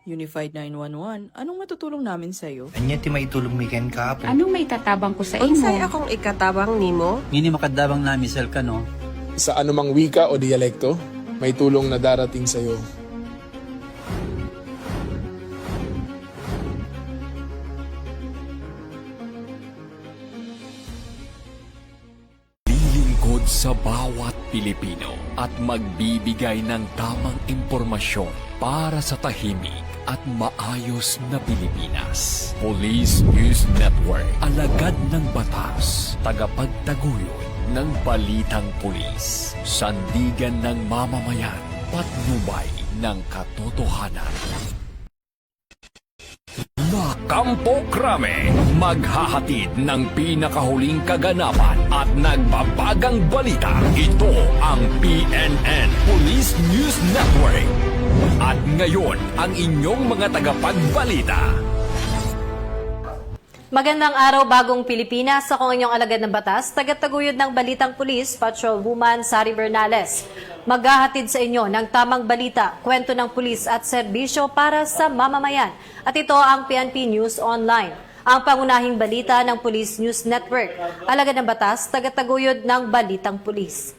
Unified 911, anong matutulong namin sa'yo? Anya ti maitulong mi ken kahapon. Anong may tatabang ko sa Unsay imo? akong ikatabang nimo? Ngini makadabang na misal ka no. Sa anumang wika o dialekto, may tulong na darating sa iyo. Lilingkod sa bawat Pilipino at magbibigay ng tamang impormasyon para sa tahimik at maayos na Pilipinas. Police News Network, alagad ng batas, tagapagtaguyod ng balitang pulis, sandigan ng mamamayan, patnubay ng katotohanan. La Campo Crame, maghahatid ng pinakahuling kaganapan at nagbabagang balita. Ito ang PNN Police News Network. At ngayon, ang inyong mga tagapagbalita. Magandang araw, bagong Pilipinas. Ako ang inyong alagad ng batas, tagataguyod ng Balitang Pulis, Patrolwoman Sari Bernales. Maghahatid sa inyo ng tamang balita, kwento ng pulis at serbisyo para sa mamamayan. At ito ang PNP News Online, ang pangunahing balita ng Police News Network. Alagad ng batas, tagataguyod ng Balitang Pulis.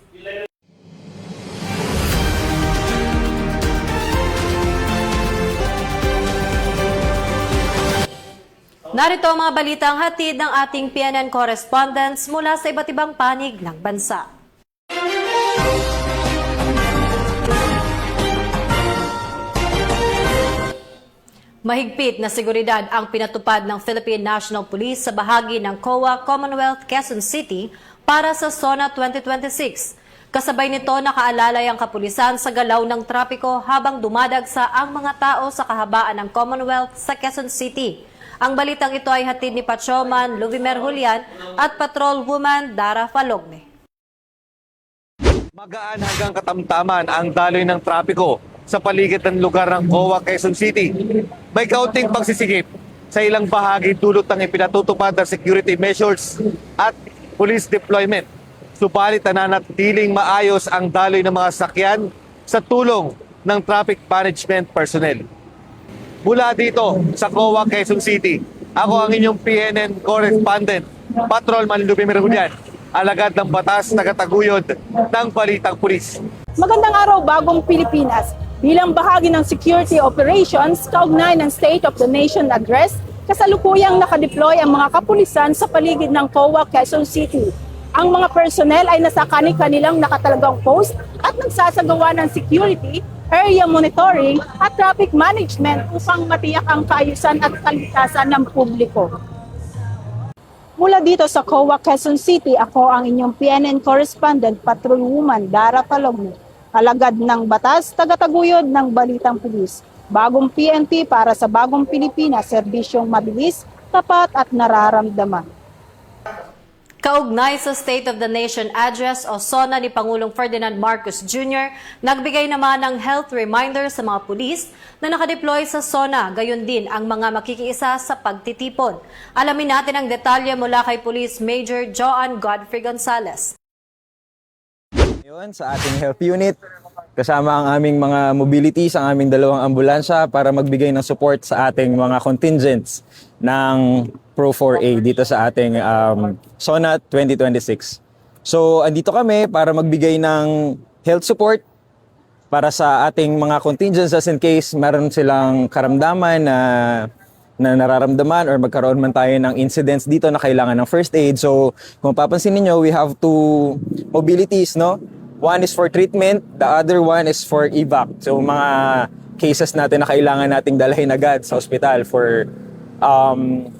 Narito ang mga balitang hatid ng ating PNN correspondents mula sa iba't ibang panig ng bansa. Mahigpit na seguridad ang pinatupad ng Philippine National Police sa bahagi ng COA Commonwealth Quezon City para sa SONA 2026. Kasabay nito nakaalalay ang kapulisan sa galaw ng trapiko habang dumadagsa ang mga tao sa kahabaan ng Commonwealth sa Quezon City. Ang balitang ito ay hatid ni Patrolman Luvimer Julian at Patrolwoman Dara Falogne. Magaan hanggang katamtaman ang daloy ng trapiko sa paligid ng lugar ng COA Quezon City. May kaunting pagsisigip sa ilang bahagi dulot ng ipinatutupad na security measures at police deployment. Subalit nananatiling maayos ang daloy ng mga sakyan sa tulong ng traffic management personnel. Mula dito sa COA Quezon City, ako ang inyong PNN correspondent, Patrolman Luvimer Julian, alagad ng batas, tagataguyod ng Balitang Pulis. Magandang araw, bagong Pilipinas. Bilang bahagi ng security operations, kaugnay ng State of the Nation Address, kasalukuyang nakadeploy ang mga kapulisan sa paligid ng COA Quezon City. Ang mga personnel ay nasa kani-kanilang nakatalagang post at nagsasagawa ng security, area monitoring at traffic management upang matiyak ang kaayusan at kaligtasan ng publiko. Mula dito sa COA Quezon City, ako ang inyong PNN correspondent, Patrolwoman Dara Falogne, alagad ng batas, tagataguyod ng Balitang Pulis. Bagong PNP para sa bagong Pilipinas, serbisyong mabilis, tapat at nararamdaman. Kaugnay sa State of the Nation Address o SONA ni Pangulong Ferdinand Marcos Jr., nagbigay naman ng health reminder sa mga pulis na nakadeploy sa SONA, gayon din ang mga makikiisa sa pagtitipon. Alamin natin ang detalye mula kay Police Major Joan Godfrey Gonzales. Ngayon sa ating health unit, kasama ang aming mga mobilities, ang aming dalawang ambulansya para magbigay ng support sa ating mga contingents ng Pro 4A dito sa ating SONA 2026. So, andito kami para magbigay ng health support para sa ating mga contingents as in case meron silang karamdaman na nararamdaman or magkaroon man tayo ng incidents dito na kailangan ng first aid. So, kung papansin niyo, we have two mobilities, no? One is for treatment, the other one is for evac. So, mga cases natin na kailangan nating dalhin agad sa ospital for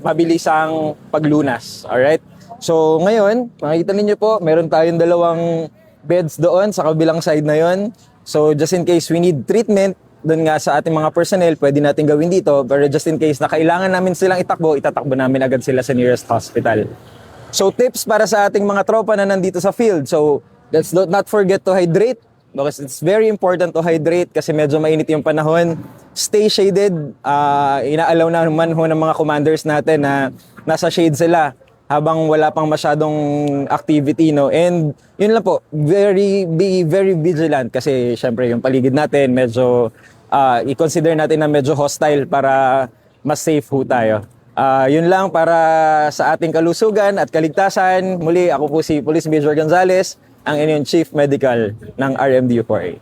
mabilisang paglunas. Alright? So, ngayon, makikita ninyo po, meron tayong dalawang beds doon sa kabilang side na yon. So, just in case we need treatment, doon nga sa ating mga personnel, pwede natin gawin dito. Pero just in case na kailangan namin silang itakbo, itatakbo namin agad sila sa nearest hospital. So, tips para sa ating mga tropa na nandito sa field. So, let's not forget to hydrate because it's very important to hydrate kasi medyo mainit yung panahon. Stay shaded. Inaalaw naman ho ng mga commanders natin na nasa shade sila habang wala pang masyadong activity, no? And yun lang po, be very vigilant kasi syempre yung paligid natin medyo i-consider natin na medyo hostile para mas safe ho tayo. Yun lang para sa ating kalusugan at kaligtasan. Muli, ako po si Police Major Gonzales, ang inyong Chief Medical ng RMDU4A.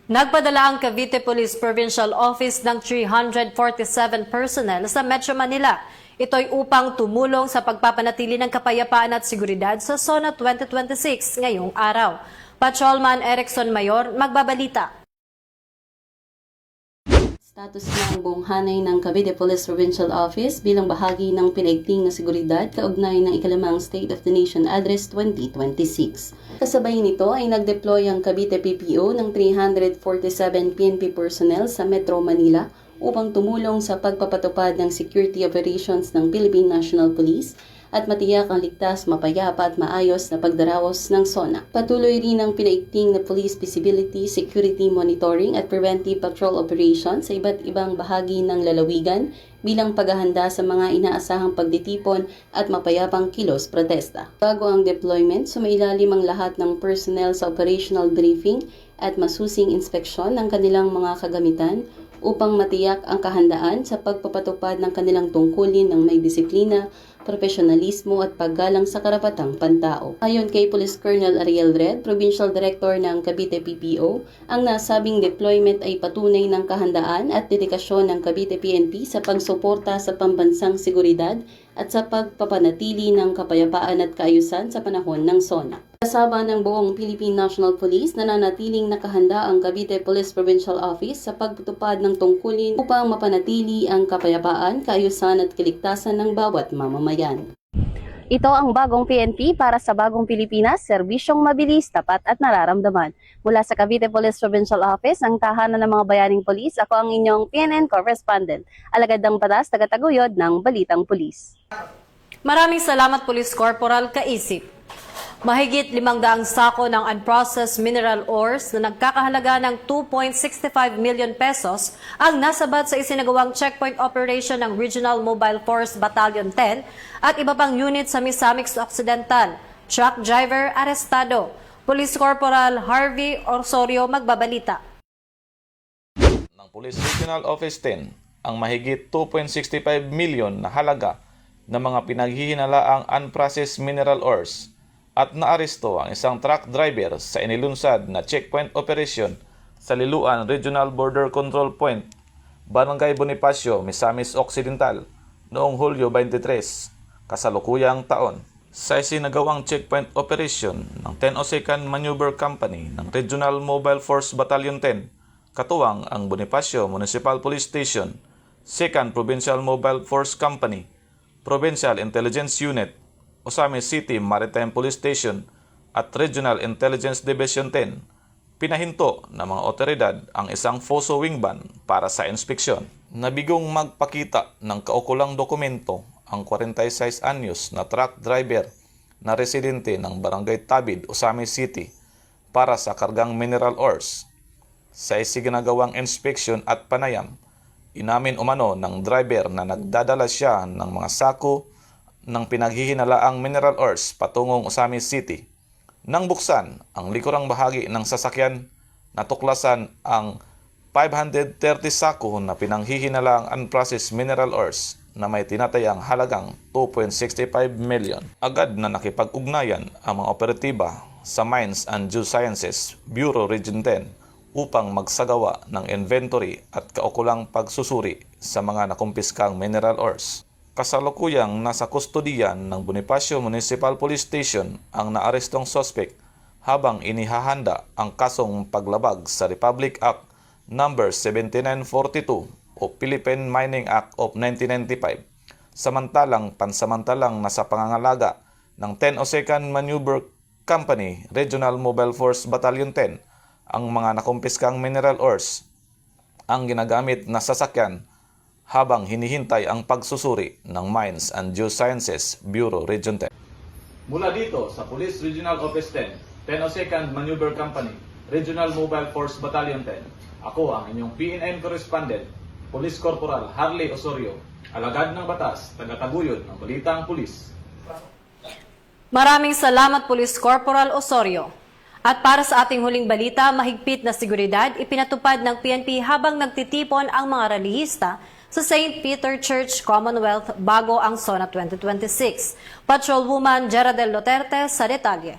Nagpadala ang Cavite Police Provincial Office ng 347 personnel sa Metro Manila. Ito'y upang tumulong sa pagpapanatili ng kapayapaan at seguridad sa SONA 2026 ngayong araw. Patrolman Erickson Mayor magbabalita. Status ng buong hanay ng Cavite Police Provincial Office bilang bahagi ng pinaigting na seguridad kaugnay ng ikalimang State of the Nation Address 2026. Kasabay nito ay nag-deploy ang Cavite PPO ng 347 PNP personnel sa Metro Manila upang tumulong sa pagpapatupad ng security operations ng Philippine National Police at matiyak ang ligtas, mapayapa at maayos na pagdaraos ng SONA. Patuloy rin ang pinaigting na police visibility, security monitoring at preventive patrol operations sa iba't ibang bahagi ng lalawigan bilang paghahanda sa mga inaasahang pagditipon at mapayapang kilos protesta. Bago ang deployment, sumailalim ang lahat ng personnel sa operational briefing at masusing inspeksyon ng kanilang mga kagamitan upang matiyak ang kahandaan sa pagpapatupad ng kanilang tungkulin ng may disiplina, profesionalismo at paggalang sa karapatang pantao. Ayon kay Police Colonel Ariel Red, Provincial Director ng Cavite PPO, ang nasabing deployment ay patunay ng kahandaan at dedikasyon ng Cavite PNP sa pagsuporta sa pambansang seguridad at sa pagpapanatili ng kapayapaan at kaayusan sa panahon ng SONA. Kasama ng buong Philippine National Police, nananatiling nakahanda ang Cavite Police Provincial Office sa pagtutupad ng tungkulin upang mapanatili ang kapayapaan, kaayusan at kaligtasan ng bawat mamamayan. Ito ang bagong PNP para sa bagong Pilipinas, serbisyong mabilis, tapat at nararamdaman. Mula sa Cavite Police Provincial Office, ang tahanan ng mga bayaning polis, ako ang inyong PNN correspondent, alagad ng batas, tagataguyod ng Balitang Pulis. Maraming salamat Police Corporal Kaisip. Mahigit 500 sako ng unprocessed mineral ores na nagkakahalaga ng 2.65 million pesos ang nasabat sa isinagawang checkpoint operation ng Regional Mobile Force Battalion 10 at iba pang unit sa Misamis Occidental. Truck driver arestado. Police Corporal Harvey Osorio magbabalita. Ng Police Regional Office 10 ang mahigit 2.65 million na halaga ng mga pinaghihinalaang unprocessed mineral ores at naaresto ang isang truck driver sa inilunsad na checkpoint operation sa Liloan Regional Border Control Point, Barangay Bonifacio, Misamis Occidental noong Hulyo 23, kasalukuyang taon. Sa isinagawang checkpoint operation ng 1002nd Maneuver Company ng Regional Mobile Force Battalion 10, katuwang ang Bonifacio Municipal Police Station, 2nd Provincial Mobile Force Company, Provincial Intelligence Unit, Osamis City Maritime Police Station at Regional Intelligence Division 10, pinahinto ng mga otoridad ang isang FOSO wing van para sa inspeksyon. Nabigong magpakita ng kaukulang dokumento ang 46 anyos na truck driver na residente ng Barangay Tabid, Osamis City para sa kargang mineral ores. Sa isinagawang inspeksyon at panayam, inamin umano ng driver na nagdadala siya ng mga sako ng pinaghihinalaang mineral ores patungong Osamis City. Nang buksan ang likurang bahagi ng sasakyan, natuklasan ang 530 sako na pinanghihinalaang unprocessed mineral ores na may tinatayang halagang 2.65 million. Agad na nakipag-ugnayan ang mga operatiba sa Mines and Geosciences Bureau Region 10 upang magsagawa ng inventory at kaukulang pagsusuri sa mga nakumpiskang mineral ores. Kasalukuyang nasa kustodiyan ng Bonifacio Municipal Police Station ang naarestong suspect habang inihahanda ang kasong paglabag sa Republic Act No. 7942 o Philippine Mining Act of 1995, samantalang pansamantalang nasa pangangalaga ng 1002nd Maneuver Company Regional Mobile Force Battalion 10 ang mga nakumpiskang mineral ores, ang ginagamit na sasakyan habang hinihintay ang pagsusuri ng Mines and Geosciences Bureau Region 10. Mula dito sa Police Regional Office 10, 1002nd Maneuver Company, Regional Mobile Force Battalion 10, ako ang inyong PNN correspondent, Police Corporal Harley Osorio, alagad ng batas, tagataguyod ng Balitang Pulis. Maraming salamat Police Corporal Osorio. At para sa ating huling balita, mahigpit na seguridad ipinatupad ng PNP habang nagtitipon ang mga relihista sa St. Peter Church Commonwealth bago ang SONA 2026. Patrolwoman Geraldel Duterte sa detalye.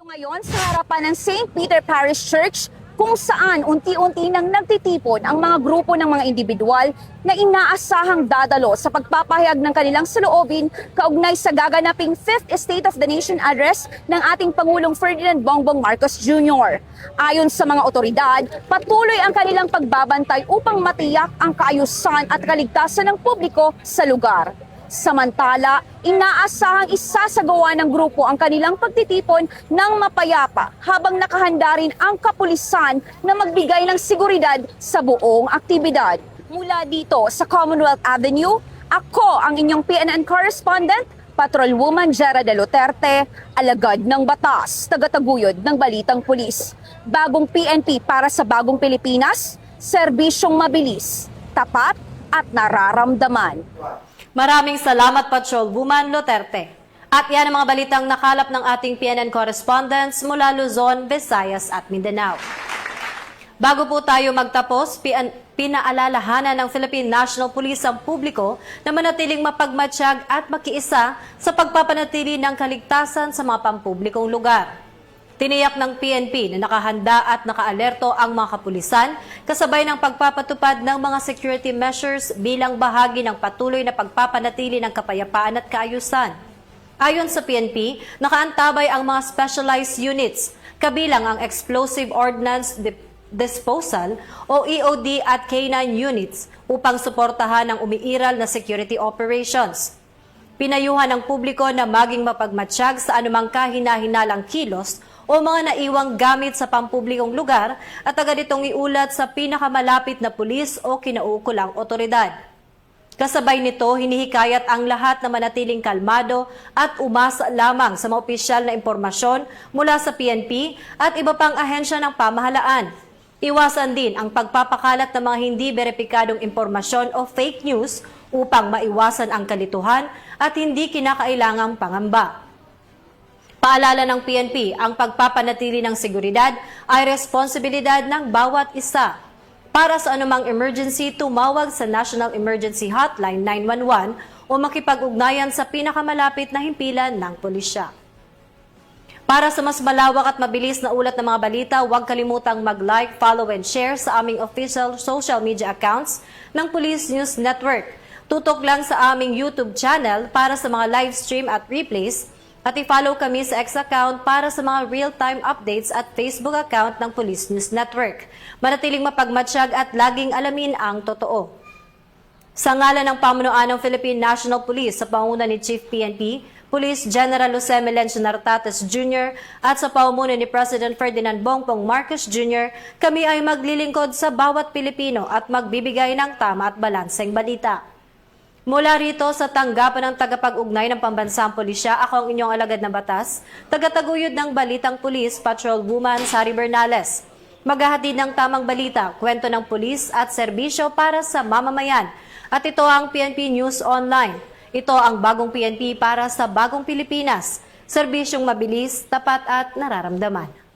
Ngayon sa harapan ng St. Peter Parish Church kung saan unti-unti nang nagtitipon ang mga grupo ng mga individual na inaasahang dadalo sa pagpapahayag ng kanilang saloobin kaugnay sa gaganaping 5th State of the Nation Address ng ating Pangulong Ferdinand Bongbong Marcos Jr. Ayon sa mga otoridad, patuloy ang kanilang pagbabantay upang matiyak ang kaayusan at kaligtasan ng publiko sa lugar. Samantala, inaasahang isasagawa ng grupo ang kanilang pagtitipon ng mapayapa habang nakahanda rin ang kapulisan na magbigay ng seguridad sa buong aktibidad. Mula dito sa Commonwealth Avenue, ako ang inyong PNN correspondent, Patrolwoman Geraldel Duterte, alagad ng batas, tagataguyod ng Balitang Pulis. Bagong PNP para sa bagong Pilipinas, serbisyong mabilis, tapat at nararamdaman. Maraming salamat, Patrolwoman Duterte. At yan ang mga balitang nakalap ng ating PNN correspondents mula Luzon, Visayas at Mindanao. Bago po tayo magtapos, pinaalalahanan ng Philippine National Police ang publiko na manatiling mapagmatsyag at makiisa sa pagpapanatili ng kaligtasan sa mga pampublikong lugar. Tiniyak ng PNP na nakahanda at nakaalerto ang mga kapulisan kasabay ng pagpapatupad ng mga security measures bilang bahagi ng patuloy na pagpapanatili ng kapayapaan at kaayusan. Ayon sa PNP, nakaantabay ang mga specialized units, kabilang ang Explosive Ordnance Disposal o EOD at K9 units upang suportahan ang umiiral na security operations. Pinayuhan ng publiko na maging mapagmatsyag sa anumang kahina-hinalang kilos o mga naiwang gamit sa pampublikong lugar at agad itong iulat sa pinakamalapit na pulis o kinauukulang otoridad. Kasabay nito, hinihikayat ang lahat na manatiling kalmado at umasa lamang sa mga opisyal na impormasyon mula sa PNP at iba pang ahensya ng pamahalaan. Iwasan din ang pagpapakalat ng mga hindi beripikadong impormasyon o fake news upang maiwasan ang kalituhan at hindi kinakailangang pangamba. Paalala ng PNP, ang pagpapanatili ng seguridad ay responsibilidad ng bawat isa. Para sa anumang emergency, tumawag sa National Emergency Hotline 911 o makipag-ugnayan sa pinakamalapit na himpilan ng pulisya. Para sa mas malawak at mabilis na ulat ng mga balita, huwag kalimutang mag-like, follow and share sa aming official social media accounts ng Police News Network. Tutok lang sa aming YouTube channel para sa mga live stream at replays at i-follow kami sa X account para sa mga real-time updates at Facebook account ng Police News Network. Manatiling mapagmatsyag at laging alamin ang totoo. Sa ngalan ng pamunuan ng Philippine National Police sa pangunguna ni Chief PNP, Police General Jose Melencio Nartates Jr. at sa pamumuno ni President Ferdinand Bongbong Marcos Jr., kami ay maglilingkod sa bawat Pilipino at magbibigay ng tama at balanseng balita. Mula rito sa tanggapan ng tagapag-ugnay ng Pambansang Pulisya, ako ang inyong alagad ng batas, tagataguyod ng Balitang Pulis, Patrolwoman Sari Bernales. Maghahatid ng tamang balita, kwento ng pulis at serbisyo para sa mamamayan. At ito ang PNP News Online. Ito ang bagong PNP para sa bagong Pilipinas. Serbisyong mabilis, tapat at nararamdaman.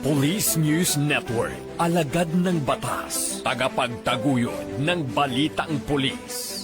Police News Network, alagad ng batas, tagapagtaguyod ng Balitang Pulis.